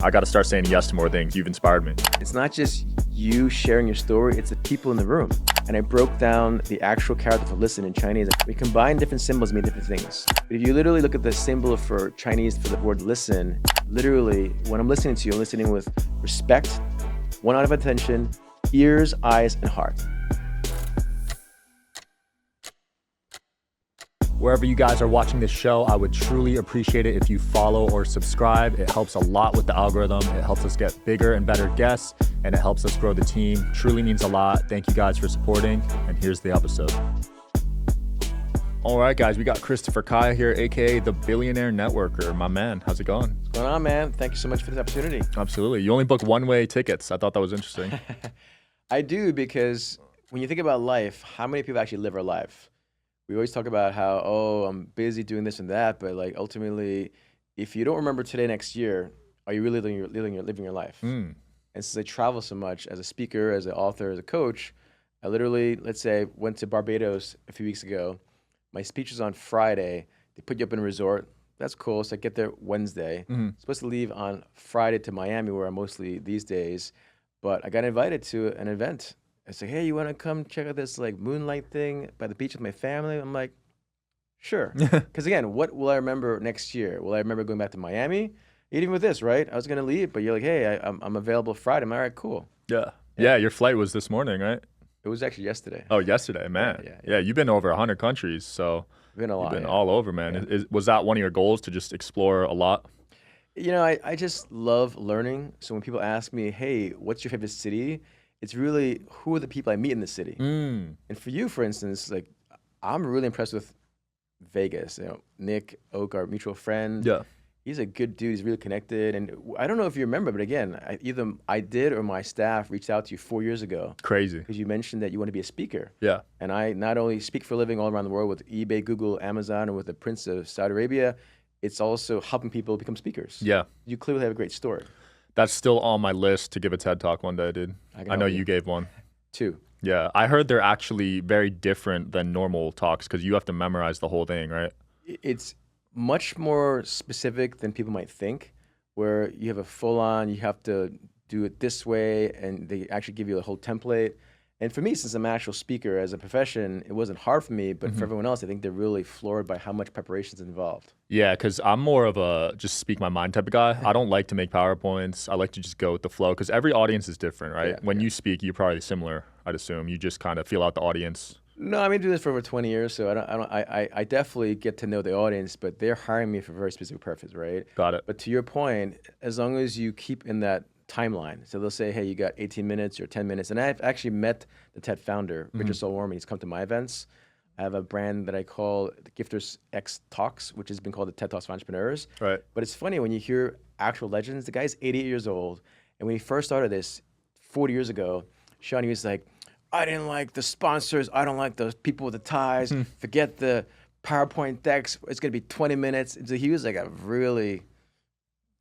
I got to start saying yes to more things. You've inspired me. It's not just you sharing your story, it's the people in the room. And I broke down the actual character for listen in Chinese. We combine different symbols, mean different things. But if you literally look at the symbol for Chinese for the word listen, literally, when I'm listening to you, I'm listening with respect, one out of attention, ears, eyes, and heart. Wherever you guys are watching this show, I would truly appreciate it if you follow or subscribe. It helps a lot with the algorithm. It helps us get bigger and better guests, and it helps us grow the team. Truly means a lot. Thank you guys for supporting, and here's the episode. All right, guys, we got Christopher Kaya here, aka the Billionaire Networker. My man, how's it going? What's going on, man? Thank you so much for this opportunity. Absolutely. You only book one-way tickets. I thought that was interesting. I do, because when you think about life, how many people actually live our life? We always talk about how, I'm busy doing this and that, but like ultimately, if you don't remember today, next year, are you really living your life? And since I travel so much as a speaker, as an author, as a coach, I literally, let's say, went to Barbados a few weeks ago. My speech was on Friday. They put you up in a resort. That's cool. So I get there Wednesday. Supposed to leave on Friday to Miami, where I'm mostly these days. But I got invited to an event. I said, hey, you want to come check out this like moonlight thing by the beach with my family? I'm like, sure. Because again, what will I remember next year? Will I remember going back to Miami? Even with this, right? I was going to leave, but you're like, hey, I'm available Friday. I'm all right, cool. Yeah, your flight was this morning, right? It was actually yesterday. Oh, yesterday, man. Yeah, you've been over 100 countries, so been a lot, you've been all over, man. Yeah. Was that one of your goals, to just explore a lot? You know, I just love learning. So when people ask me, hey, what's your favorite city? It's really, who are the people I meet in the city? And for you, for instance, like I'm really impressed with Vegas. You know, Nick Oak, our mutual friend. Yeah. He's a good dude. He's really connected. And I don't know if you remember, but again, either I did or my staff reached out to you 4 years ago. Crazy. Because you mentioned that you want to be a speaker. Yeah. And I not only speak for a living all around the world with eBay, Google, Amazon, and with the Prince of Saudi Arabia, it's also helping people become speakers. Yeah. You clearly have a great story. That's still on my list to give a TED Talk one day, dude. I know you gave one. 2. Yeah. I heard they're actually very different than normal talks because you have to memorize the whole thing, right? It's much more specific than people might think, where you have a full-on, you have to do it this way, and they actually give you a whole template. And for me, since I'm an actual speaker as a profession, it wasn't hard for me, but for everyone else, I think they're really floored by how much preparation is involved. Yeah, because I'm more of a just speak my mind type of guy. I don't like to make PowerPoints. I like to just go with the flow because every audience is different, right? When you speak, you're probably similar, I'd assume. You just kind of feel out the audience. No, I've been doing this for over 20 years, so I definitely get to know the audience, but they're hiring me for a very specific purpose, right? Got it. But to your point, as long as you keep in that timeline, so they'll say, hey, you got 18 minutes or 10 minutes, and I've actually met the TED founder, Richard Solwarman. He's come to my events. I have a brand that I call the Gifters X Talks, which has been called the TED Talks for Entrepreneurs. Right. But it's funny when you hear actual legends. The guy's 88 years old, and when he first started this 40 years ago, Sean, he was like, I didn't like the sponsors. I don't like those people with the ties. Forget the PowerPoint decks. It's going to be 20 minutes. And so he was like a really,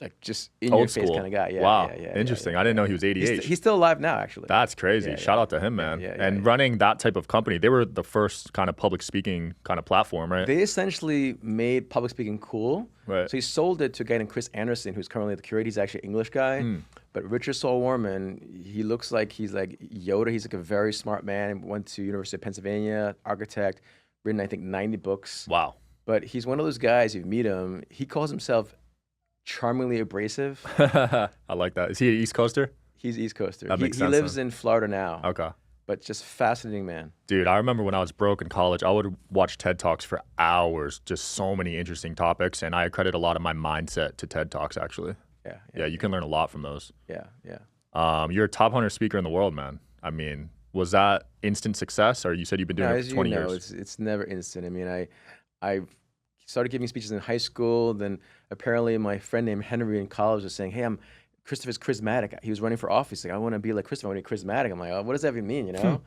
like, just in-your-face kind of guy. Yeah, wow. Yeah, interesting. I didn't know he was 88. He's still alive now, actually. That's crazy. Shout out to him, man. And running that type of company, they were the first kind of public speaking kind of platform, right? They essentially made public speaking cool. Right. So he sold it to a guy named Chris Anderson, who's currently the curator. He's actually an English guy. But Richard Solwarman, he looks like he's like Yoda. He's like a very smart man. Went to University of Pennsylvania, architect, written, I think, 90 books. Wow. But he's one of those guys, if you meet him, he calls himself charmingly abrasive. I like that. Is he an East Coaster? He's East Coaster. That makes sense, he lives in Florida now. Okay. But just fascinating man. Dude, I remember when I was broke in college, I would watch TED Talks for hours, just so many interesting topics. And I credit a lot of my mindset to TED Talks, actually. Yeah, you can learn a lot from those. Yeah. You're a top 100 speaker in the world, man. I mean, was that instant success, or you said you've been doing it for 20 years? It's never instant. I mean, I started giving speeches in high school. Then apparently my friend named Henry in college was saying, hey, Christopher's charismatic. He was running for office. Like, I want to be like Christopher. I want to be charismatic. I'm like, oh, what does that even mean, you know?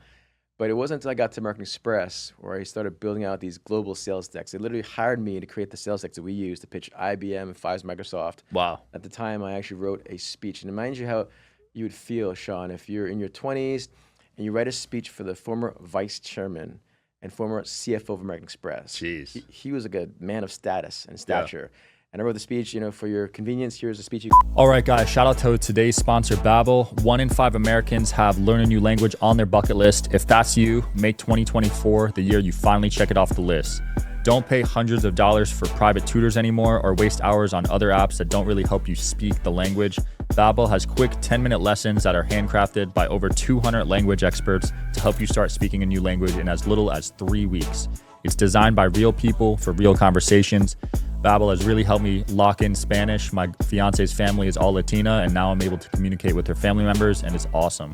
But it wasn't until I got to American Express where I started building out these global sales decks. They literally hired me to create the sales decks that we use to pitch IBM, Pfizer, Microsoft. Wow. At the time, I actually wrote a speech. And it reminds you how you would feel, Sean, if you're in your 20s and you write a speech for the former vice chairman and former CFO of American Express. Jeez. He was like a man of status and stature. And I wrote the speech, for your convenience. Here's the speech. All right, guys, shout out to today's sponsor, Babbel. 1 in 5 Americans have learn a new language on their bucket list. If that's you, make 2024 the year you finally check it off the list. Don't pay hundreds of dollars for private tutors anymore or waste hours on other apps that don't really help you speak the language. Babbel has quick 10-minute lessons that are handcrafted by over 200 language experts to help you start speaking a new language in as little as 3 weeks. It's designed by real people for real conversations. Babbel has really helped me lock in Spanish. My fiance's family is all Latina, and now I'm able to communicate with her family members, and it's awesome.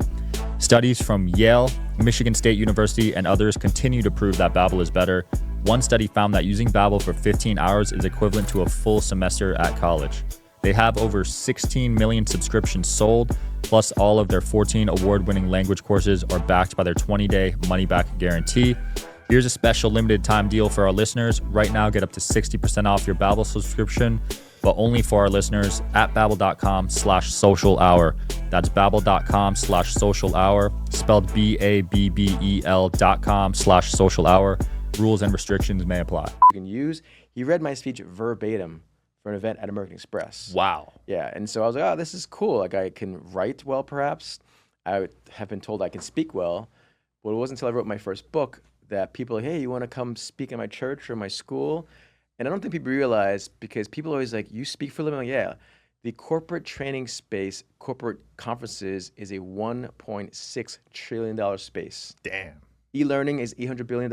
Studies from Yale, Michigan State University, and others continue to prove that Babbel is better. One study found that using Babbel for 15 hours is equivalent to a full semester at college. They have over 16 million subscriptions sold, plus all of their 14 award-winning language courses are backed by their 20-day money-back guarantee. Here's a special limited time deal for our listeners. Right now, get up to 60% off your Babbel subscription, but only for our listeners at babbel.com/social hour. That's babbel.com/social hour, spelled BABBEL.com/social hour. Rules and restrictions may apply. You can use. He read my speech verbatim for an event at American Express. Wow. Yeah, and so I was like, oh, this is cool. Like, I can write well, perhaps. I have been told I can speak well. But it wasn't until I wrote my first book that people are like, hey, you want to come speak in my church or my school? And I don't think people realize, because people are always like, you speak for a living? Like, yeah. The corporate training space, corporate conferences, is a $1.6 trillion space. Damn. E-learning is $800 billion.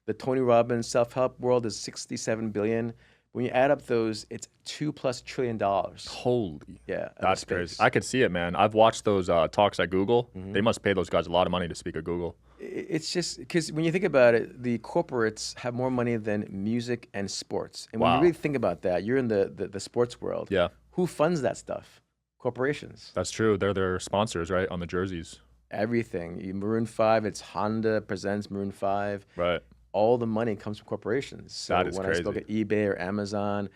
The Tony Robbins self-help world is $67 billion. When you add up those, it's $2+ trillion. Holy. Yeah. That's crazy. I could see it, man. I've watched those talks at Google. They must pay those guys a lot of money to speak at Google. It's just because when you think about it, the corporates have more money than music and sports. And when you really think about that, you're in the sports world. Yeah. Who funds that stuff? Corporations. That's true. They're their sponsors, right, on the jerseys. Everything. Maroon 5, it's Honda presents Maroon 5. Right. All the money comes from corporations. So That is when crazy. I spoke at eBay or Amazon,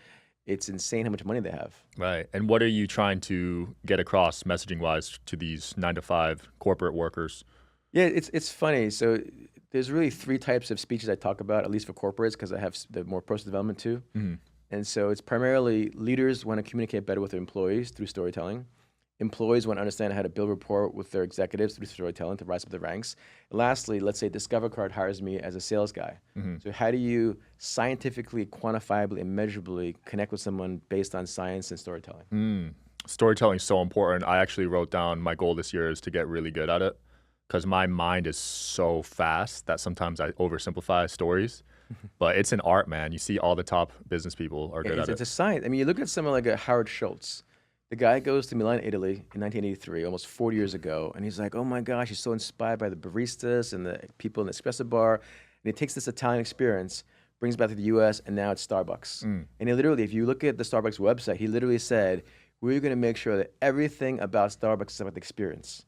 it's insane how much money they have. Right. And what are you trying to get across messaging-wise to these 9-to-5 corporate workers? Yeah, it's funny. So there's really 3 types of speeches I talk about, at least for corporates, because I have the more personal development too. And so it's primarily leaders want to communicate better with their employees through storytelling. Employees want to understand how to build rapport with their executives through storytelling to rise up the ranks. And lastly, let's say Discover Card hires me as a sales guy. So how do you scientifically, quantifiably, and measurably connect with someone based on science and storytelling? Storytelling is so important. I actually wrote down my goal this year is to get really good at it, because my mind is so fast that sometimes I oversimplify stories. But it's an art, man. You see all the top business people are good at it. It's a science. I mean, you look at someone like a Howard Schultz. The guy goes to Milan, Italy in 1983, almost 40 years ago, and he's like, oh my gosh, he's so inspired by the baristas and the people in the espresso bar. And he takes this Italian experience, brings it back to the US, and now it's Starbucks. And he literally, if you look at the Starbucks website, he literally said, we're going to make sure that everything about Starbucks is about the experience.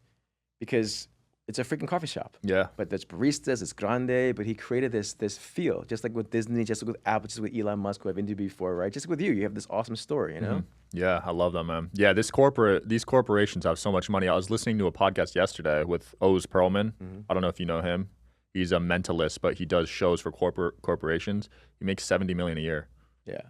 Because it's a freaking coffee shop. Yeah. But there's baristas, it's grande, but he created this feel, just like with Disney, just like with Apple, just with Elon Musk, who I've interviewed before, right? Just like with you have this awesome story, you know? Yeah, I love that, man. Yeah, these corporations have so much money. I was listening to a podcast yesterday with Oz Perlman. I don't know if you know him. He's a mentalist, but he does shows for corporations. He makes $70 million a year. Yeah.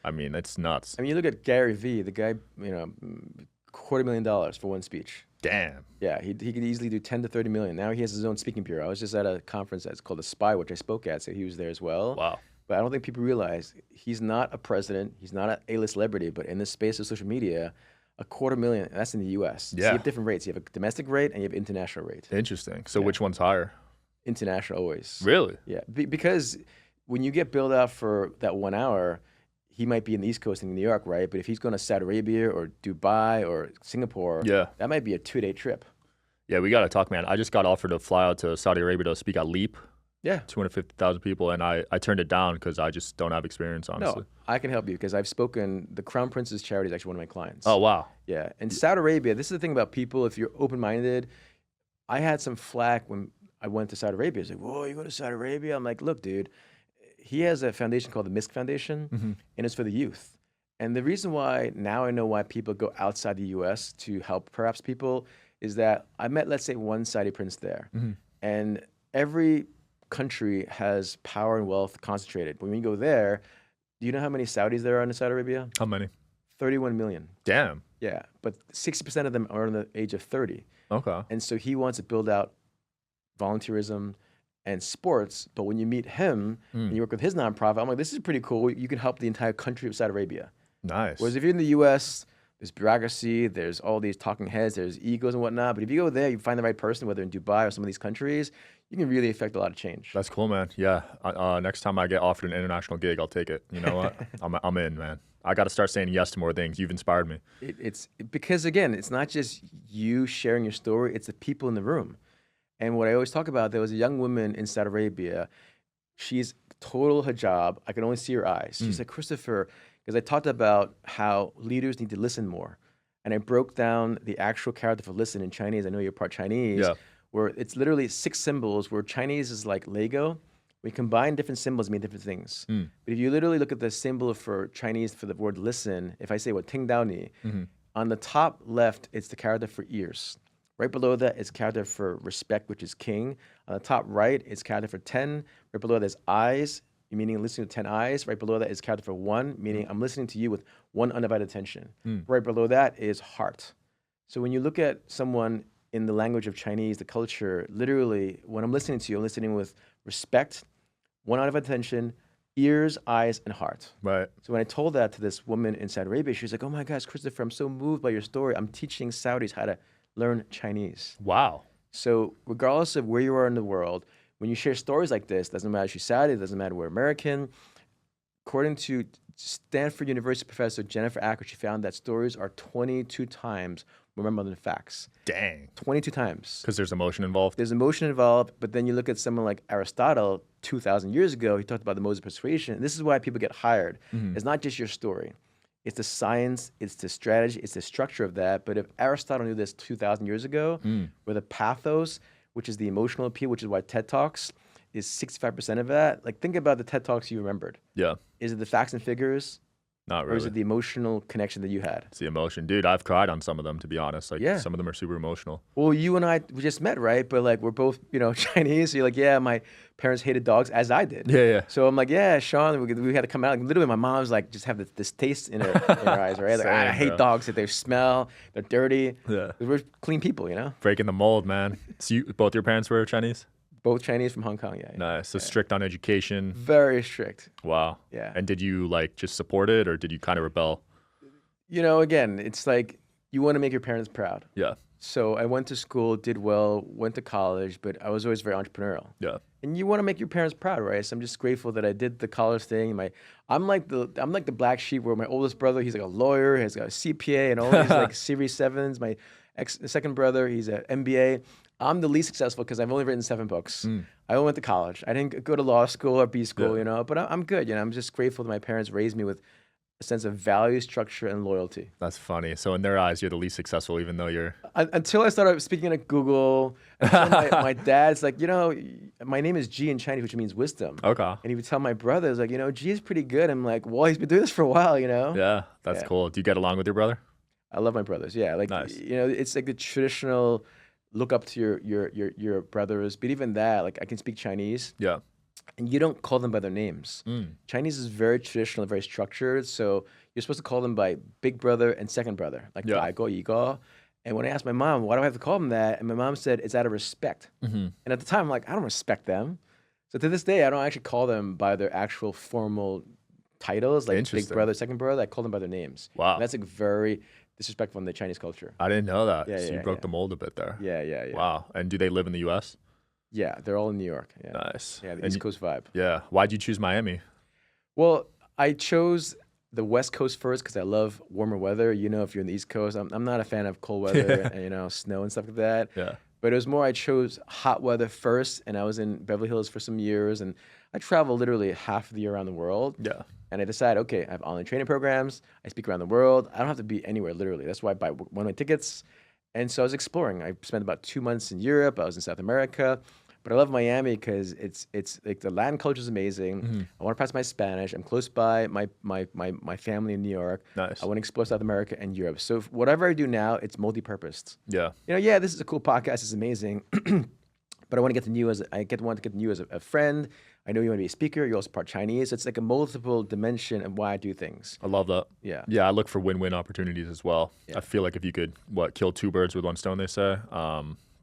I mean, it's nuts. I mean, you look at Gary Vee, the guy, $250,000 for one speech. Damn. Yeah, he could easily do 10 to 30 million. Now he has his own speaking bureau. I was just at a conference that's called The Spy, which I spoke at, so he was there as well. Wow. But I don't think people realize he's not a president, he's not an A-list celebrity, but in the space of social media, $250,000, that's in the US. Yeah. So you have different rates. You have a domestic rate and you have international rate. Interesting. So which one's higher? International always. Really? Yeah, because when you get billed out for that 1 hour, he might be in the East Coast in New York, right? But if he's going to Saudi Arabia or Dubai or Singapore, that might be a 2-day trip. Yeah, we got to talk, man. I just got offered to fly out to Saudi Arabia to speak at Leap. Yeah. 250,000 people, and I turned it down because I just don't have experience, honestly. No, I can help you because I've spoken, the Crown Prince's charity is actually one of my clients. Oh, wow. Yeah, and Saudi Arabia, this is the thing about people, if you're open-minded, I had some flack when I went to Saudi Arabia. It's like, whoa, you go to Saudi Arabia? I'm like, look, dude, he has a foundation called the Musk Foundation, and it's for the youth. And the reason why now I know why people go outside the U.S. to help perhaps people is that I met, let's say, one Saudi prince there. And every country has power and wealth concentrated. But when you go there, Do you know how many Saudis there are in Saudi Arabia? How many? 31 million. Damn. Yeah, but 60% of them are under the age of 30. Okay. And so he wants to build out volunteerism and sports. But when you meet him and you work with his nonprofit, I'm like, this is pretty cool. You can help the entire country of Saudi Arabia. Nice. Whereas if you're in the U.S., there's bureaucracy, there's all these talking heads, there's egos and whatnot. But if you go there, you find the right person, whether in Dubai or some of these countries, you can really affect a lot of change. That's cool, man. Yeah. Next time I get offered an international gig, I'll take it. You know what? I'm in, man. I got to start saying yes to more things. You've inspired me. It's because, again, it's not just you sharing your story, it's the people in the room. And what I always talk about, there was a young woman in Saudi Arabia. She's total hijab. I can only see her eyes. She said, Christopher, because I talked about how leaders need to listen more. And I broke down the actual character for listen in Chinese. I know you're part Chinese. Yeah. Where it's literally 6 symbols, where Chinese is like Lego. We combine different symbols, mean different things. But if you literally look at the symbol for Chinese for the word listen, if I say what ting dao ni, on the top left, it's the character for ears. Right below that is character for respect, which is king. On the top right, it's character for 10. Right below that is eyes, meaning listening to 10 eyes. Right below that is character for 1, meaning I'm listening to you with 1 undivided attention. Right below that is heart. So when you look at someone in the language of Chinese, the culture, literally, when I'm listening to you, I'm listening with respect, 1 undivided attention, ears, eyes, and heart. Right. So when I told that to this woman in Saudi Arabia, she was like, oh my gosh, Christopher, I'm so moved by your story. I'm teaching Saudis how to learn Chinese. Wow. So regardless of where you are in the world, when you share stories like this, doesn't matter if you're Saudi, doesn't matter we're American. According to Stanford University professor Jennifer Acker, she found that stories are 22 times more memorable than facts. Dang. 22 times. Because there's emotion involved. There's emotion involved, but then you look at someone like Aristotle 2,000 years ago, he talked about the modes of persuasion. This is why people get hired. It's not just your story. It's the science, it's the strategy, it's the structure of that. But if Aristotle knew this 2,000 years ago, where the pathos, which is the emotional appeal, which is why TED Talks is 65% of that. Like, think about the TED Talks you remembered. Yeah. Is it the facts and figures? Not really. Or is it the emotional connection that you had? It's the emotion. Dude, I've cried on some of them, to be honest. Like, Yeah. some of them are super emotional. Well, you and I, we just met, right? But like, we're both, Chinese. So you're like, yeah, my parents hated dogs, as I did. Yeah. So I'm like, yeah, Sean, we had to come out. Like, literally, my mom's like, just have this taste in her eyes, right? Like, I Same, hate bro. dogs. That they smell, they're dirty. Yeah. We're clean people, Breaking the mold, man. So both your parents were Chinese? Both Chinese from Hong Kong, yeah. Nice. So strict on education. Very strict. Wow. Yeah. And did you just support it, or did you kind of rebel? Again, it's like you want to make your parents proud. Yeah. So I went to school, did well, went to college, but I was always very entrepreneurial. Yeah. And you want to make your parents proud, right? So I'm just grateful that I did the college thing. I'm like the black sheep, where my oldest brother, he's like a lawyer, he's got a CPA and all these like Series 7s. My second brother, he's an MBA. I'm the least successful because I've only written 7 books. I only went to college. I didn't go to law school or B school, but I'm good. I'm just grateful that my parents raised me with a sense of value, structure, and loyalty. That's funny. So in their eyes, you're the least successful, even though you're... Until I started speaking at Google, my dad's like, my name is G in Chinese, which means wisdom. Okay. And he would tell my brothers, like, G is pretty good. I'm like, well, he's been doing this for a while, Yeah, that's cool. Do you get along with your brother? I love my brothers. Yeah, like, Nice. It's like the traditional look up to your brothers. But even that, like, I can speak Chinese. Yeah. And you don't call them by their names. Chinese is very traditional, very structured. So you're supposed to call them by big brother and second brother, like Daigo, Yigo. And when I asked my mom, why do I have to call them that? And my mom said, it's out of respect. And at the time, I'm like, I don't respect them. So to this day, I don't actually call them by their actual formal titles, like big brother, second brother. I call them by their names. Wow. And that's like very disrespectful in the Chinese culture. I didn't know that. Yeah, so you broke the mold a bit there. Yeah. Wow. And do they live in the U.S.? Yeah, they're all in New York. Yeah. Nice. Yeah, the East Coast vibe. Yeah. Why'd you choose Miami? Well, I chose the West Coast first because I love warmer weather. If you're in the East Coast, I'm not a fan of cold weather and snow and stuff like that. Yeah. But it was more I chose hot weather first, and I was in Beverly Hills for some years, and I travel literally half of the year around the world. Yeah. And I decided, okay, I have online training programs. I speak around the world. I don't have to be anywhere, literally. That's why I buy one-way tickets. And so I was exploring. I spent about 2 months in Europe. I was in South America. But I love Miami because it's like the Latin culture is amazing. I want to practice my Spanish. I'm close by my family in New York. Nice. I want to explore South America and Europe. So whatever I do now, it's multi-purposed. Yeah. Yeah, this is a cool podcast. It's amazing. but I want to get to you as want to get to you as a friend. I know you want to be a speaker. You're also part Chinese. It's like a multiple dimension of why I do things. I love that. Yeah. Yeah, I look for win-win opportunities as well. Yeah. I feel like if you could, kill two birds with one stone, they say,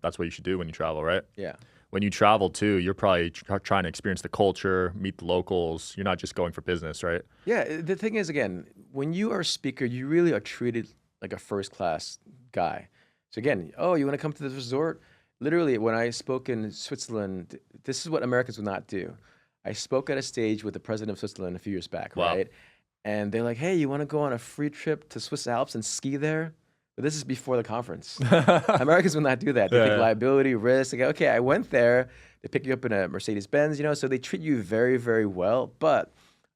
that's what you should do when you travel, right? Yeah. When you travel too, you're probably trying to experience the culture, meet the locals. You're not just going for business, right? Yeah. The thing is, again, when you are a speaker, you really are treated like a first-class guy. So again, oh, you want to come to this resort? Literally, when I spoke in Switzerland, this is what Americans will not do. I spoke at a stage with the president of Switzerland a few years back, Wow. right? And they're like, hey, you want to go on a free trip to Swiss Alps and ski there? But this is before the conference. Americans will not do that. They Yeah, take yeah. liability, risk. They go, okay, I went there. They pick you up in a Mercedes-Benz, so they treat you very, very well. But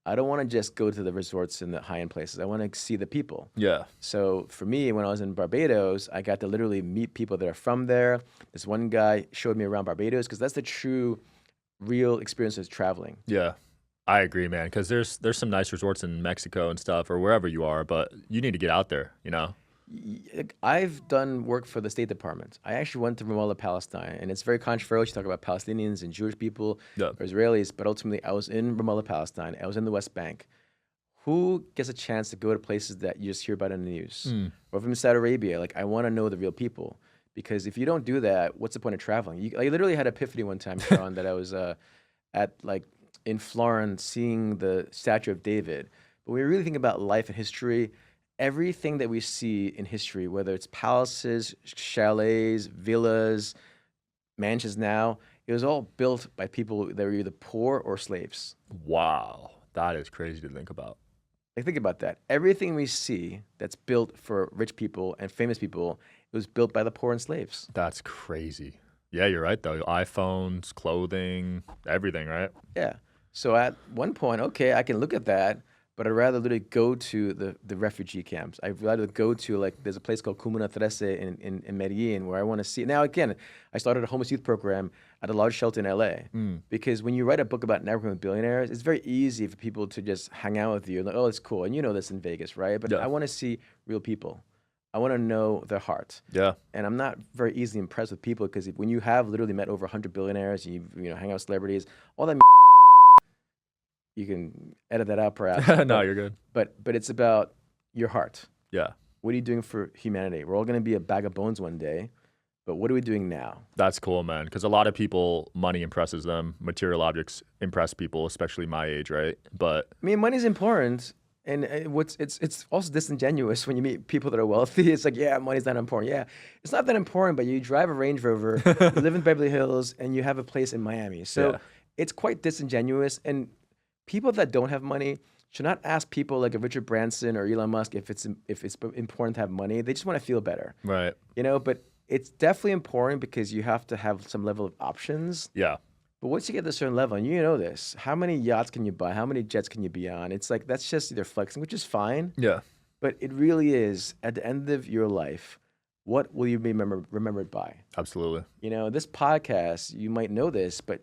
I don't want to just go to the resorts and the high-end places. I want to see the people. Yeah. So for me, when I was in Barbados, I got to literally meet people that are from there. This one guy showed me around Barbados because that's the true, real experience of traveling. Yeah. I agree, man, because there's some nice resorts in Mexico and stuff or wherever you are, but you need to get out there, I've done work for the State Department. I actually went to Ramallah, Palestine, and it's very controversial. You talk about Palestinians and Jewish people, Yeah. or Israelis, but ultimately I was in Ramallah, Palestine. I was in the West Bank. Who gets a chance to go to places that you just hear about in the news? Or if I'm in Saudi Arabia, like I want to know the real people. Because if you don't do that, what's the point of traveling? I literally had an epiphany one time, Sean, that I was in Florence seeing the statue of David. But when we really think about life and history, everything that we see in history, whether it's palaces, chalets, villas, mansions now, it was all built by people that were either poor or slaves. Wow. That is crazy to think about. Like, think about that. Everything we see that's built for rich people and famous people, it was built by the poor and slaves. That's crazy. Yeah, you're right, though. iPhones, clothing, everything, right? Yeah. So at one point, okay, I can look at that, but I'd rather literally go to the refugee camps. I'd rather go to, there's a place called Comuna Trece in Medellin where I want to see. Now, again, I started a homeless youth program at a large shelter in LA because when you write a book about networking with billionaires, it's very easy for people to just hang out with you. Like, oh, it's cool. And you know this in Vegas, right? But Yeah. I want to see real people. I want to know their heart. Yeah. And I'm not very easily impressed with people because when you have literally met over 100 billionaires, and you hang out with celebrities, all that you can edit that out perhaps. No, you're good. But it's about your heart. Yeah. What are you doing for humanity? We're all going to be a bag of bones one day, but what are we doing now? That's cool, man. Because a lot of people, money impresses them. Material objects impress people, especially my age, right? But I mean, money's important, and it's also disingenuous when you meet people that are wealthy. It's like, yeah, money's not important. Yeah, it's not that important, but you drive a Range Rover, you live in Beverly Hills, and you have a place in Miami. So Yeah. it's quite disingenuous, and people that don't have money should not ask people like a Richard Branson or Elon Musk if it's important to have money. They just want to feel better, right. But it's definitely important because you have to have some level of options. Yeah. But once you get to a certain level, and you know this, how many yachts can you buy? How many jets can you be on? It's like, that's just either flexing, which is fine. Yeah. But it really is, at the end of your life, what will you be remembered by? Absolutely. This podcast, you might know this, but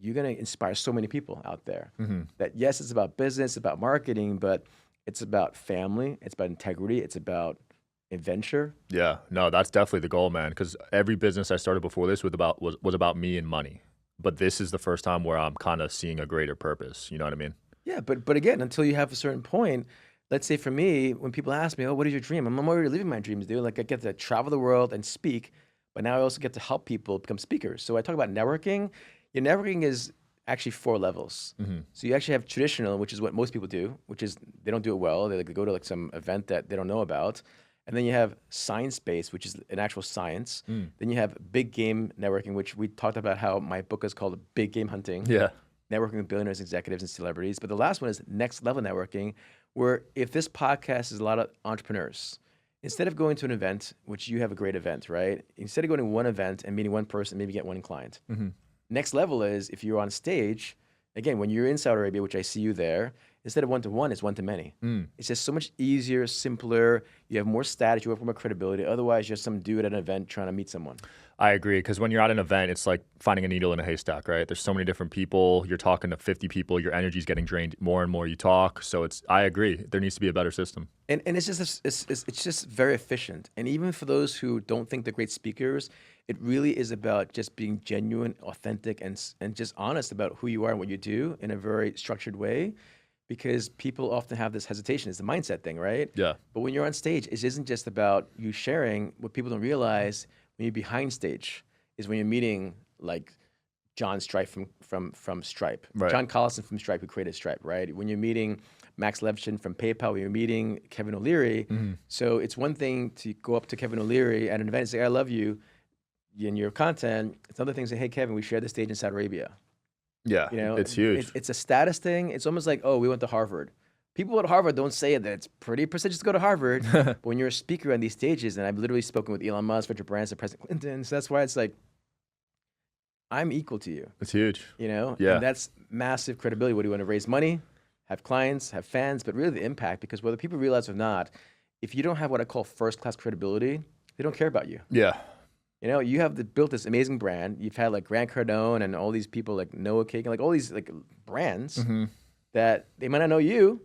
you're going to inspire so many people out there that, yes, it's about business, about marketing, but it's about family, it's about integrity, it's about adventure. Yeah. No, that's definitely the goal, man. Because every business I started before this was about me and money. But this is the first time where I'm kind of seeing a greater purpose. You know what I mean? Yeah, but again, until you have a certain point, let's say for me, when people ask me, oh, what is your dream? I'm already living my dreams, dude. Like, I get to travel the world and speak, but now I also get to help people become speakers. So I talk about networking. Your networking is actually 4 levels. So you actually have traditional, which is what most people do, which is they don't do it well. They go to some event that they don't know about. And then you have science-based, which is an actual science. Then you have big game networking, which we talked about how my book is called Big Game Hunting. Yeah. Networking with billionaires, executives, and celebrities. But the last one is next level networking, where if this podcast is a lot of entrepreneurs, instead of going to an event, which you have a great event, right? Instead of going to one event and meeting one person, maybe get one client. Next level is if you're on stage, again, when you're in Saudi Arabia, which I see you there, instead of one-to-one, it's one-to-many. Mm. It's just so much easier, simpler. You have more status. You have more credibility. Otherwise, you're some dude at an event trying to meet someone. I agree, because when you're at an event, it's like finding a needle in a haystack, right? There's so many different people. You're talking to 50 people. Your energy's getting drained more and more you talk. So I agree. There needs to be a better system. And it's just it's just very efficient. And even for those who don't think they're great speakers, it really is about just being genuine, authentic, and just honest about who you are and what you do in a very structured way. Because people often have this hesitation. It's a mindset thing, right? Yeah. But when you're on stage, it isn't just about you sharing. What people don't realize when you're behind stage is when you're meeting like John Stripe from Stripe, Right. John Collison from Stripe, who created Stripe, right? When you're meeting Max Levchin from PayPal, when you're meeting Kevin O'Leary. So it's one thing to go up to Kevin O'Leary at an event and say, "I love you," in your content. It's another thing to say, "Hey, Kevin, we shared the stage in Saudi Arabia." Yeah, You know, it's huge. It's a status thing. It's almost like, oh, we went to Harvard. People at Harvard don't say that it's pretty prestigious to go to Harvard. But when you're a speaker on these stages, and I've literally spoken with Elon Musk, Richard Branson, President Clinton, so that's why it's like, I'm equal to you. It's huge. You know? Yeah. And that's massive credibility. What do you want to raise money, have clients, have fans, but really the impact, because whether people realize or not, if you don't have what I call first-class credibility, they don't care about you. Yeah. You know, you have built this amazing brand. You've had like Grant Cardone and all these people like Noah Kagan, like all these like brands that they might not know you,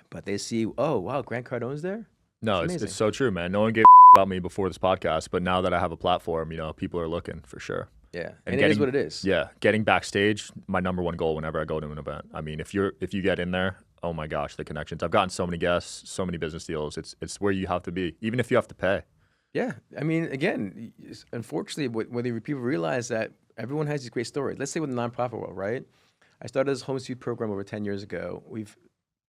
but they see, oh, wow, Grant Cardone's there? No, It's it's so true, man. No one gave about me before this podcast, but now that I have a platform, people are looking for sure. Yeah, and it is what it is. Yeah, getting backstage, my number one goal whenever I go to an event. I mean, if you get in there, oh my gosh, the connections. I've gotten so many guests, so many business deals. It's where you have to be, even if you have to pay. Yeah, I mean, again, unfortunately, whether people realize that everyone has these great stories. Let's say with the nonprofit world, right? I started this homeless youth program over 10 years ago. We've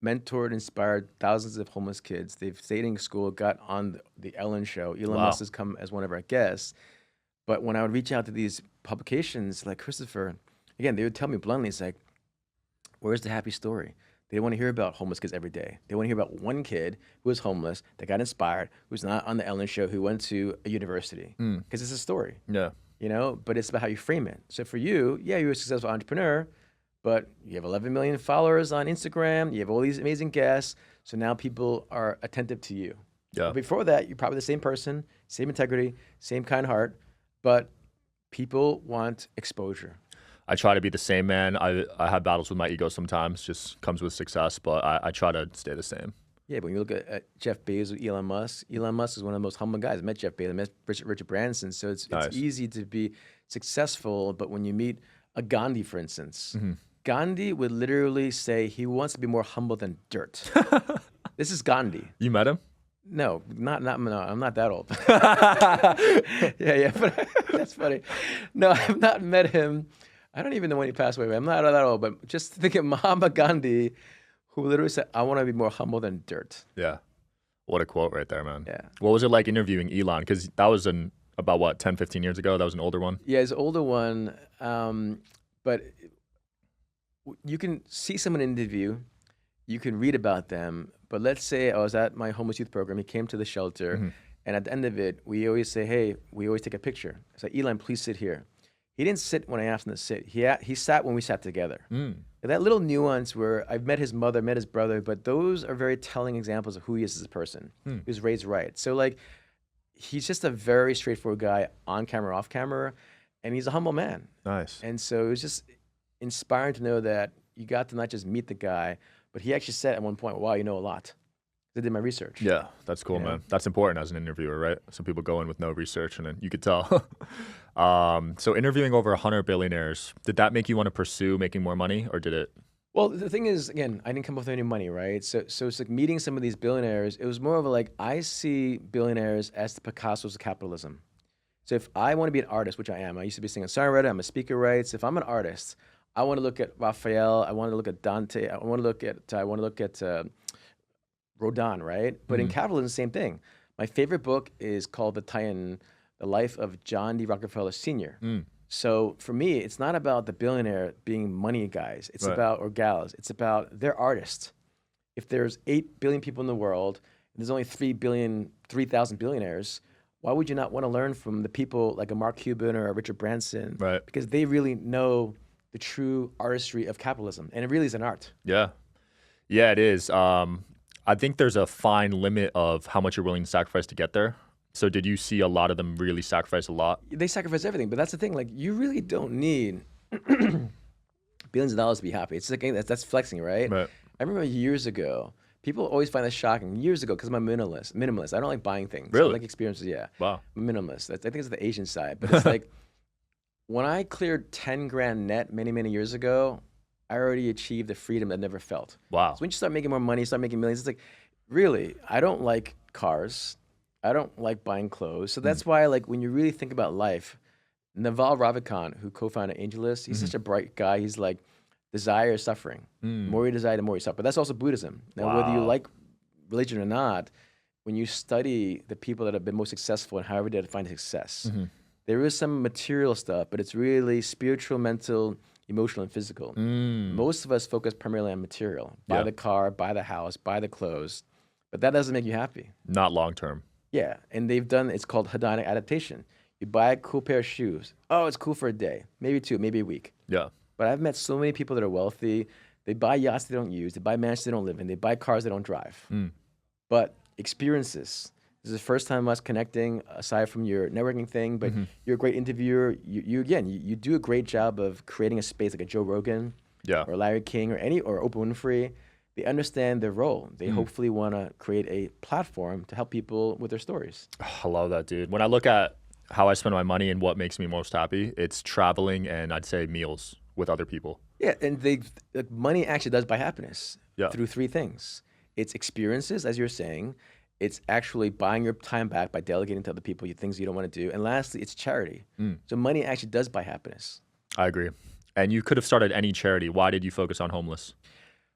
mentored, inspired thousands of homeless kids. They've stayed in school, got on the Elon show. Elon Musk has come as one of our guests. But when I would reach out to these publications like Christopher, again, they would tell me bluntly, it's like, where's the happy story? They want to hear about homeless kids every day. They want to hear about one kid who was homeless, that got inspired, who's not on the Ellen show, who went to a university. Because it's a story. Yeah. But it's about how you frame it. So for you, yeah, you're a successful entrepreneur, but you have 11 million followers on Instagram. You have all these amazing guests. So now people are attentive to you. Yeah. But before that, you're probably the same person, same integrity, same kind heart, but people want exposure. I try to be the same, man. I have battles with my ego sometimes, just comes with success, but I try to stay the same. Yeah, but when you look at Jeff Bezos with Elon Musk is one of the most humble guys. I met Jeff Bezos, I met Richard Branson, so it's Nice. easy to be successful, but when you meet a Gandhi, for instance, Gandhi would literally say he wants to be more humble than dirt. This is Gandhi. You met him? No, no, I'm not that old. yeah, but that's funny. No, I've not met him. I don't even know when he passed away. I'm not that old, but just think of Mahatma Gandhi, who literally said, I want to be more humble than dirt. Yeah. What a quote right there, man. Yeah. What was it like interviewing Elon? Because that was about what, 10, 15 years ago? That was an older one? Yeah, it's an older one. But you can see someone in an interview, you can read about them, but let's say I was at my homeless youth program, he came to the shelter, and at the end of it, we always say, hey, we always take a picture. I say, Elon, please sit here. He didn't sit when I asked him to sit. He sat when we sat together. That little nuance where I've met his mother, met his brother, but those are very telling examples of who he is as a person. He was raised right. So like, he's just a very straightforward guy on camera, off camera, and he's a humble man. Nice. And so it was just inspiring to know that you got to not just meet the guy, but he actually said at one point, wow, you know a lot. I did my research. Yeah, that's cool, man. That's important as an interviewer, right? Some people go in with no research, and then you could tell. So interviewing over 100 billionaires, did that make you want to pursue making more money, or did it? Well, the thing is, again, I didn't come up with any money, right? So it's like meeting some of these billionaires. It was more of a like, I see billionaires as the Picassos of capitalism. So if I want to be an artist, which I am, I used to be a singer-songwriter, I'm a speaker, right? So if I'm an artist, I want to look at Raphael, I want to look at Dante, I want to look at Rodin, right? But in capitalism, the same thing. My favorite book is called The Life of John D. Rockefeller Sr. So for me, it's not about the billionaire being money guys. It's about, or gals, it's about their artists. If there's 8 billion people in the world, and there's only 3,000 billionaires, why would you not want to learn from the people like a Mark Cuban or a Richard Branson? Right. Because they really know the true artistry of capitalism. And it really is an art. Yeah. Yeah, it is. I think there's a fine limit of how much you're willing to sacrifice to get there. So did you see a lot of them really sacrifice a lot? They sacrifice everything, but that's the thing. Like, you really don't need billions of dollars to be happy. It's like that's flexing, right? Right. I remember years ago, people always find that shocking. Years ago, because I'm a minimalist. Minimalist. I don't like buying things. Really? I like experiences. Yeah. Wow. I'm a minimalist. I think it's the Asian side, but it's like when I cleared 10 grand net many years ago, I already achieved the freedom I never felt. Wow. So when you start making more money, start making millions, it's like, really, I don't like cars. I don't like buying clothes. So that's why, like, when you really think about life, Naval Ravikant, who co-founded AngelList, he's such a bright guy. He's like, desire is suffering. The more you desire, the more you suffer. But that's also Buddhism. Now, whether you like religion or not, when you study the people that have been most successful and however they define success, there is some material stuff, but it's really spiritual, mental, emotional, and physical. Most of us focus primarily on material. Buy the car, buy the house, buy the clothes. But that doesn't make you happy. Not long term. Yeah, and they've done, it's called hedonic adaptation. You buy a cool pair of shoes. Oh, it's cool for a day, maybe two, maybe a week. Yeah. But I've met so many people that are wealthy. They buy yachts they don't use. They buy mansions they don't live in. They buy cars they don't drive. But experiences. This is the first time us connecting, aside from your networking thing. But you're a great interviewer. You do a great job of creating a space like a Joe Rogan, or Larry King, or Oprah Winfrey. They understand their role. They hopefully want to create a platform to help people with their stories. I love that, dude. When I look at how I spend my money and what makes me most happy, it's traveling and I'd say meals with other people. Yeah, and money actually does buy happiness through three things. It's experiences, as you're saying. It's actually buying your time back by delegating to other people things you don't want to do. And lastly, it's charity. So money actually does buy happiness. I agree. And you could have started any charity. Why did you focus on homeless?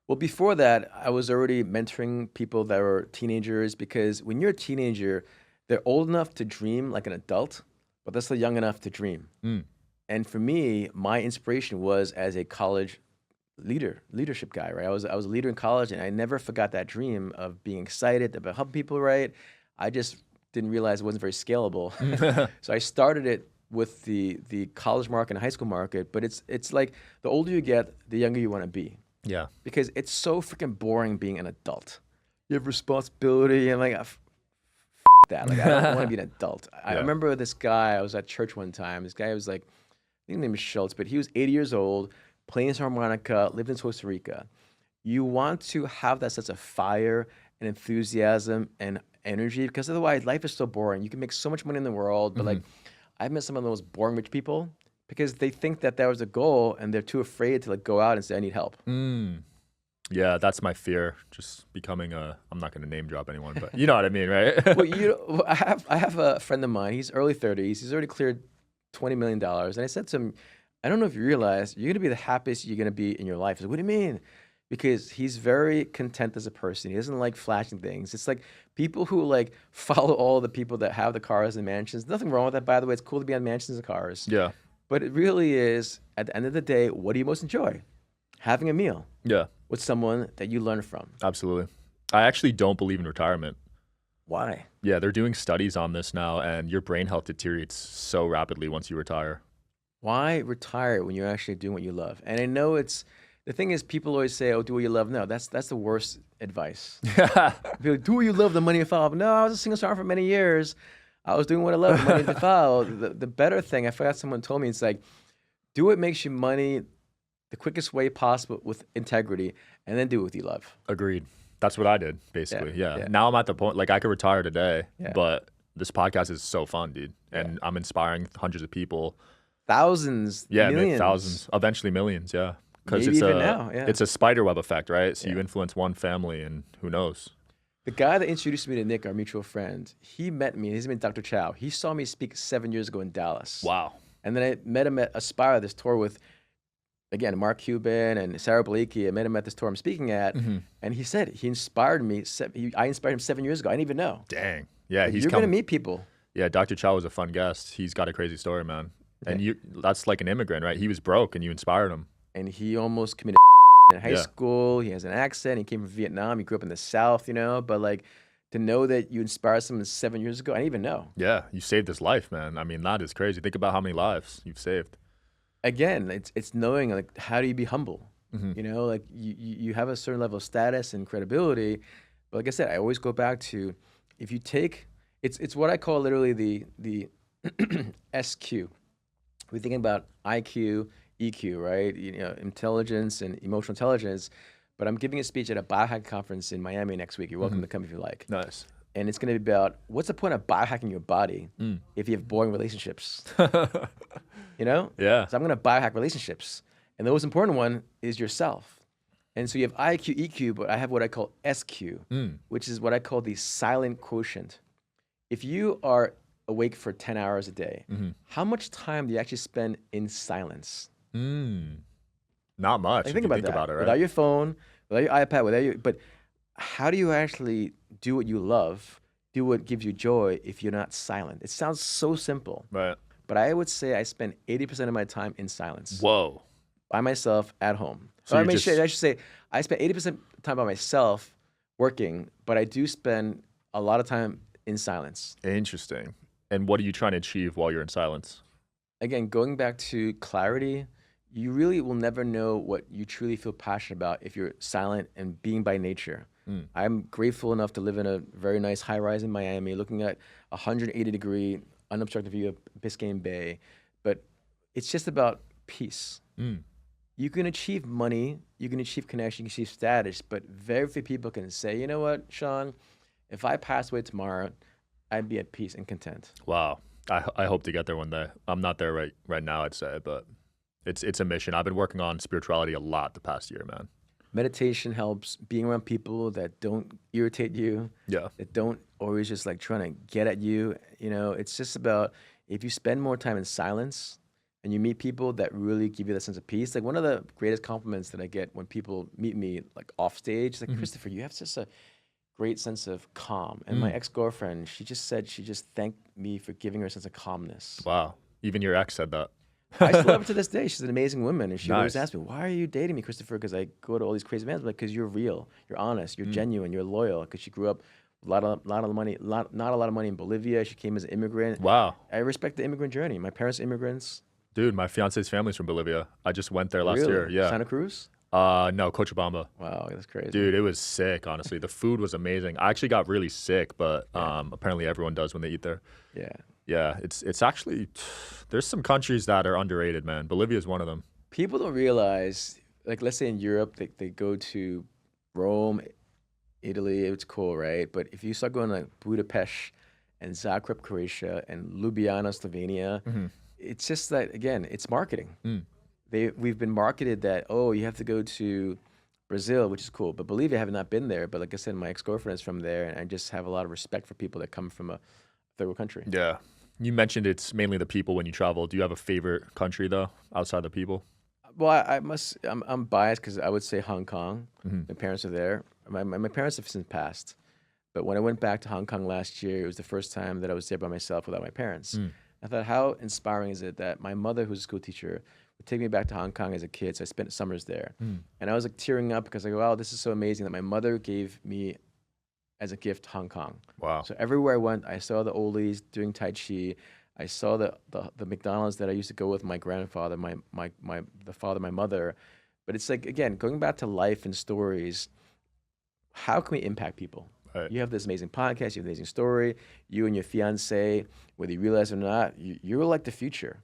Well, before that, I was already mentoring people that were teenagers, because when you're a teenager, they're old enough to dream like an adult, but they're still young enough to dream. And for me, my inspiration was as a college leadership guy, right? I was a leader in college, and I never forgot that dream of being excited about helping people, right? I just didn't realize it wasn't very scalable. So I started it with the college market and high school market, but it's like the older you get, the younger you want to be. Yeah. Because it's so freaking boring being an adult. You have responsibility, and like, that. Like, I don't want to be an adult. I remember this guy, I was at church one time. This guy was like, I think his name is Schultz, but he was 80 years old, playing his harmonica, lived in Costa Rica. You want to have that sense of fire and enthusiasm and energy, because otherwise life is so boring. You can make so much money in the world, but like, I've met some of the most boring rich people because they think that was a goal and they're too afraid to like go out and say, I need help. Yeah, that's my fear. Just becoming I'm not going to name drop anyone, but you know what I mean, right? Well, I have a friend of mine. He's early 30s. He's already cleared $20 million. And I said to him, I don't know if you realize you're going to be the happiest you're going to be in your life. I said, what do you mean? Because he's very content as a person. He doesn't like flashing things. It's like people who like follow all the people that have the cars and mansions. Nothing wrong with that, by the way. It's cool to be on mansions and cars. Yeah. But it really is, at the end of the day, what do you most enjoy? Having a meal. Yeah. With someone that you learn from. Absolutely. I actually don't believe in retirement. Why? Yeah, they're doing studies on this now, and your brain health deteriorates so rapidly once you retire. Why retire when you're actually doing what you love? And I know the thing is, people always say, oh, do what you love. No, that's the worst advice. People like, do what you love, the money will follow. But no, I was a single star for many years. I was doing what I love, the money to follow. The better thing, I forgot someone told me, it's like, do what makes you money the quickest way possible with integrity, and then do what you love. Agreed. That's what I did, basically. Yeah. Yeah. Now I'm at the point, like, I could retire today, Yeah. but this podcast is so fun, dude. And I'm inspiring hundreds of people. Thousands, Yeah, millions. thousands, eventually millions, yeah. Because Maybe it's even now, yeah. it's a spider web effect, right? So you Yeah. influence one family, and who knows? The guy that introduced me to Nick, our mutual friend, he met me. His name is Dr. Chow. He saw me speak 7 years ago in Dallas. Wow. And then I met him at Aspire, this tour with, again, Mark Cuban and Sarah Blakey. I met him at this tour I'm speaking at. And he said he inspired me. I inspired him 7 years ago. I didn't even know. Dang. Yeah, You're going to meet people. Yeah, Dr. Chow was a fun guest. He's got a crazy story, man. And that's like an immigrant, right? He was broke, and you inspired him. And he almost committed in high school. He has an accent. He came from Vietnam. He grew up in the South, you know. But like, to know that you inspired someone 7 years ago, I didn't even know. Yeah, you saved his life, man. I mean, that is crazy. Think about how many lives you've saved. Again, it's knowing, like, how do you be humble? You know, like you have a certain level of status and credibility. But like I said, I always go back to if you take it's what I call literally the SQ. We're thinking about IQ, EQ, right? You know, intelligence and emotional intelligence. But I'm giving a speech at a biohacking conference in Miami next week. You're welcome to come if you like. Nice. And it's going to be about what's the point of biohacking your body if you have boring relationships? You know? Yeah. So I'm going to biohack relationships. And the most important one is yourself. And so you have IQ, EQ, but I have what I call SQ, which is what I call the silent quotient. If you are awake for 10 hours a day, how much time do you actually spend in silence? Not much. Like, If you think about that. it, right? Without your phone, without your iPad, but how do you actually do what you love, do what gives you joy if you're not silent? It sounds so simple. Right. But I would say I spend 80% of my time in silence. Whoa. By myself at home. So I should say I spend 80% of the time by myself working, but I do spend a lot of time in silence. Interesting. And what are you trying to achieve while you're in silence? Again, going back to clarity, you really will never know what you truly feel passionate about if you're silent and being by nature. I'm grateful enough to live in a very nice high rise in Miami, looking at 180-degree unobstructed view of Biscayne Bay. But it's just about peace. You can achieve money, you can achieve connection, you can achieve status, but very few people can say, you know what, Sean, if I pass away tomorrow, I'd be at peace and content. Wow. I hope to get there one day. I'm not there right now, I'd say, but it's a mission. I've been working on spirituality a lot the past year, man. Meditation helps. Being around people that don't irritate you, that don't always just like trying to get at you. You know, it's just about if you spend more time in silence and you meet people that really give you that sense of peace. Like one of the greatest compliments that I get when people meet me like off stage, like Christopher, you have such a great sense of calm. And my ex-girlfriend, she just thanked me for giving her a sense of calmness. Wow. Even your ex said that. I still love her to this day. She's an amazing woman. And she always Nice. asks me, why are you dating me, Christopher? Because I go to all these crazy events. I'm like, because you're real, you're honest, you're genuine, you're loyal. Because she grew up with not a lot of money in Bolivia. She came as an immigrant. Wow. I respect the immigrant journey. My parents are immigrants. Dude, my fiance's family's from Bolivia. I just went there last Really? year. Yeah. Santa Cruz? No, Cochabamba. Wow, that's crazy. Dude, it was sick, honestly. The food was amazing. I actually got really sick, but apparently everyone does when they eat there. Yeah. Yeah, it's actually, there's some countries that are underrated, man. Bolivia is one of them. People don't realize, like, let's say in Europe, they go to Rome, Italy, it's cool, right? But if you start going to like Budapest and Zagreb, Croatia, and Ljubljana, Slovenia, it's just that, again, it's marketing. We've been marketed that, oh, you have to go to Brazil, which is cool. But Bolivia, I have not been there. But like I said, my ex-girlfriend is from there, and I just have a lot of respect for people that come from a third world country. Yeah. You mentioned it's mainly the people when you travel. Do you have a favorite country, though, outside the people? Well, I'm biased because I would say Hong Kong. My parents are there. My parents have since passed. But when I went back to Hong Kong last year, it was the first time that I was there by myself without my parents. I thought, how inspiring is it that my mother, who's a school teacher, would take me back to Hong Kong as a kid. So I spent summers there. And I was like tearing up because I go, wow, this is so amazing that my mother gave me as a gift Hong Kong. Wow. So everywhere I went, I saw the oldies doing Tai Chi. I saw the McDonald's that I used to go with my grandfather, the father of my mother. But it's like, again, going back to life and stories, how can we impact people? Right. You have this amazing podcast, you have an amazing story. You and your fiance, whether you realize it or not, you're like the future.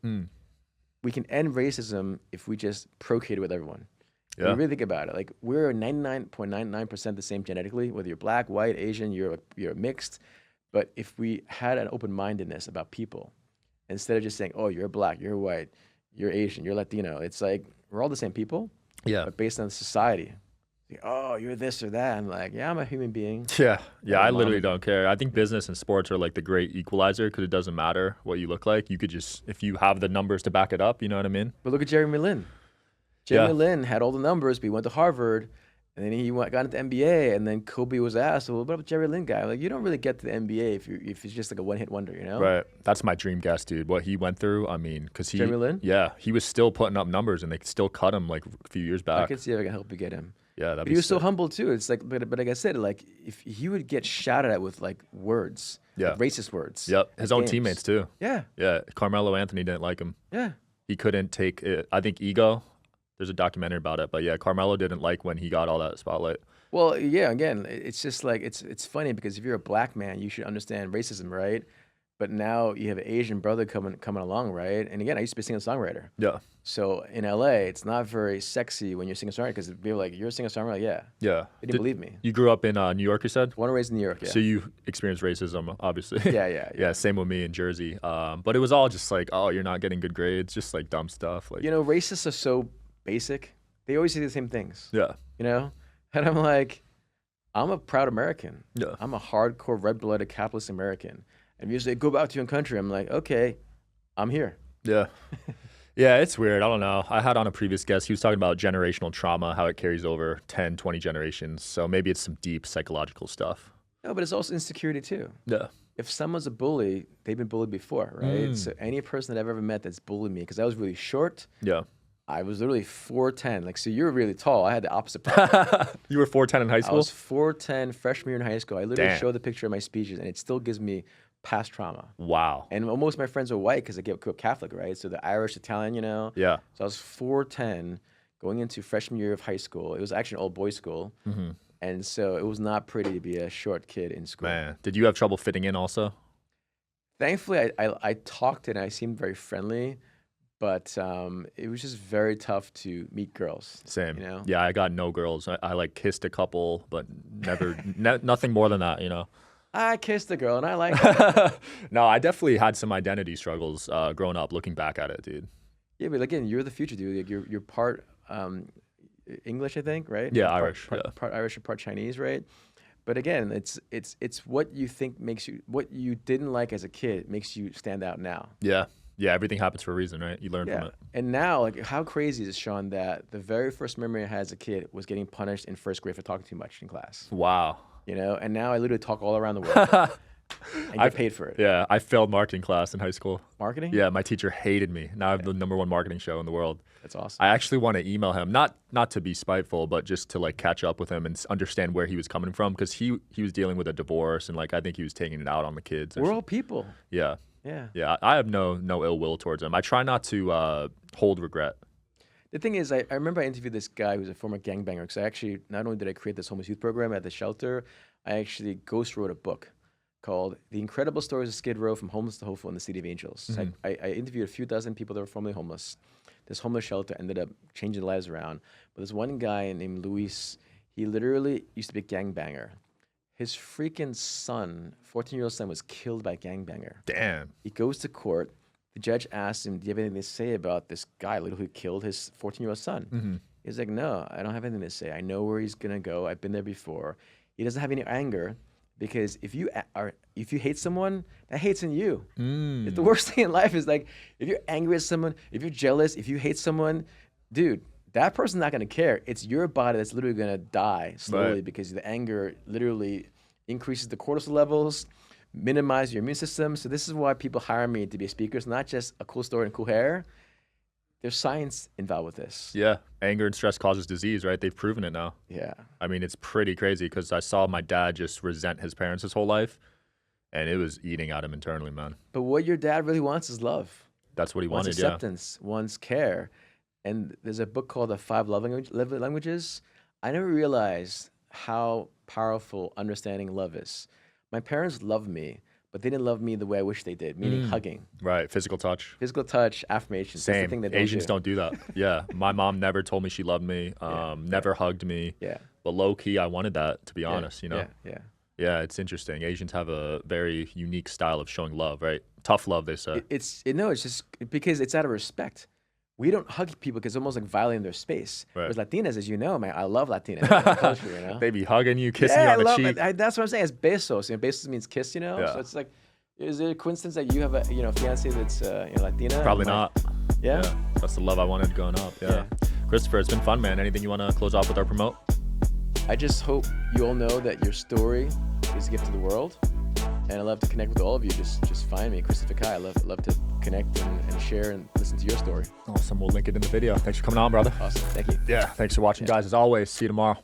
We can end racism if we just procreate with everyone. When you really think about it, like we're 99.99% the same genetically, whether you're black, white, Asian, you're mixed. But if we had an open-mindedness about people, instead of just saying, oh, you're black, you're white, you're Asian, you're Latino, it's like we're all the same people, but based on society. Like, oh, you're this or that. I'm like, yeah, I'm a human being. Yeah. I literally don't care. I think business and sports are like the great equalizer because it doesn't matter what you look like. You could just, if you have the numbers to back it up, you know what I mean? But look at Jeremy Lin. Jeremy Lin had all the numbers, but he went to Harvard, and then he got into MBA, and then Kobe was asked, well, what about Jerry Lin guy? Like, you don't really get to the NBA if it's just like a one-hit wonder, you know? Right. That's my dream guest, dude. What he went through, I mean, because Jeremy Lin? Yeah, he was still putting up numbers, and they still cut him like a few years back. I could see if I can help you get him. Yeah, But he was so humble too. It's like, but like I said, like if he would get shouted at with like words, like racist words. Yep, his own games. teammates too. Yeah. Yeah, Carmelo Anthony didn't like him. Yeah. He couldn't take it. I think ego There's a documentary about it. But yeah, Carmelo didn't like when he got all that spotlight. Well, yeah, again, it's just like it's funny because if you're a black man, you should understand racism, right? But now you have an Asian brother coming along, right? And again, I used to be a singer-songwriter. Yeah. So in LA, it's not very sexy when you're singer-songwriter because people are like, you're a singer-songwriter? Like, yeah. Yeah. They didn't believe me. You grew up in New York, you said? Born and raised in New York, yeah. So you experienced racism, obviously. Yeah. Yeah, same with me in Jersey. But it was all just like, oh, you're not getting good grades, just like dumb stuff. Like, You know, racists are so basic. They always say the same things, yeah. you know? And I'm like, I'm a proud American. Yeah. I'm a hardcore red-blooded capitalist American. And you say, go back to your own country. I'm like, okay, I'm here. Yeah. Yeah, it's weird. I don't know. I had on a previous guest, he was talking about generational trauma, how it carries over 10, 20 generations. So maybe it's some deep psychological stuff. No, but it's also insecurity too. Yeah. If someone's a bully, they've been bullied before, right? So any person that I've ever met that's bullied me, because I was really short, Yeah. I was literally 4'10". Like, so you're really tall. I had the opposite problem. You were 4'10" in high I school? was 4'10", freshman year in high school. I literally Damn. showed the picture of my speeches, and it still gives me past trauma. Wow. And most of my friends are white because I grew up Catholic, right? So the Irish, Italian, you know? Yeah. So I was 4'10", going into freshman year of high school. It was actually an all-boys school. And so it was not pretty to be a short kid in school. Man, did you have trouble fitting in also? Thankfully, I talked and I seemed very friendly, but it was just very tough to meet girls. Same. You know? Yeah, I got no girls. I like kissed a couple, but never, nothing more than that, you know? I kissed a girl and I liked her. No, I definitely had some identity struggles growing up, looking back at it, dude. Yeah, but again, you're the future, dude. Like you're part English, I think, right? Yeah, Part- Irish. Part, Yeah. part Irish or part Chinese, right? But again, it's what you think makes you, what you didn't like as a kid makes you stand out now. Yeah. Yeah, everything happens for a reason, right? You learn from it. And now, like, how crazy is it, Sean, that the very first memory I had as a kid was getting punished in first grade for talking too much in class. Wow. You know, and now I literally talk all around the world and get paid for it. Yeah, I failed marketing class in high school. Marketing? Yeah, my teacher hated me. Now I have the #1 marketing show in the world. That's awesome. I actually want to email him, not to be spiteful, but just to like catch up with him and understand where he was coming from, because he was dealing with a divorce and like I think he was taking it out on the kids. We're all people. Yeah. Yeah. Yeah, I have no ill will towards him. I try not to hold regret. The thing is, I remember I interviewed this guy who's a former gangbanger, because I actually, not only did I create this homeless youth program at the shelter, I actually ghost wrote a book called The Incredible Stories of Skid Row from Homeless to Hopeful in the City of Angels. So I interviewed a few dozen people that were formerly homeless. This homeless shelter ended up changing lives around. But there's one guy named Luis, he literally used to be a gangbanger. His freaking son, 14-year-old son, was killed by a gangbanger. Damn. He goes to court. The judge asks him, do you have anything to say about this guy literally who killed his 14-year-old son? He's like, no, I don't have anything to say. I know where he's going to go. I've been there before. He doesn't have any anger because if you hate someone, that hate's in you. It's the worst thing in life is like, if you're angry at someone, if you're jealous, if you hate someone, dude, that person's not going to care. It's your body that's literally going to die slowly because the anger literally increases the cortisol levels, minimize your immune system. So this is why people hire me to be a speaker. It's not just a cool story and cool hair. There's science involved with this. Yeah, anger and stress causes disease, right? They've proven it now. Yeah. I mean, it's pretty crazy because I saw my dad just resent his parents his whole life, and it was eating at him internally, man. But what your dad really wants is love. That's what he Wants wanted, acceptance, wants care. And there's a book called The 5 Love Languages. I never realized how powerful understanding love is. My parents loved me, but they didn't love me the way I wish they did, meaning hugging. Right, physical touch. Physical touch, affirmations. That's the Same. thing that Asians don't do that. Yeah, my mom never told me she loved me, never hugged me. Yeah. But low-key, I wanted that, to be honest, you know? Yeah. Yeah, it's interesting. Asians have a very unique style of showing love, right? Tough love, they say. It's just because it's out of respect. We don't hug people because it's almost like violating their space. Right. Whereas Latinas, as you know, man, I love Latinas. I love culture, you know? They be hugging you, kissing you on the cheek. That's what I'm saying. It's besos. You know, besos means kiss, you know? Yeah. So it's like, is it a coincidence that you have a fiance that's Latina? Probably not. Yeah? That's the love I wanted growing up. Yeah. Christopher, it's been fun, man. Anything you want to close off with our promote? I just hope you all know that your story is a gift to the world. And I love to connect with all of you. Just find me, Christopher Kai. I love to connect and share and listen to your story. Awesome. We'll link it in the video. Thanks for coming on, brother. Awesome. Thank you. Yeah. Thanks for watching, guys. As always, see you tomorrow.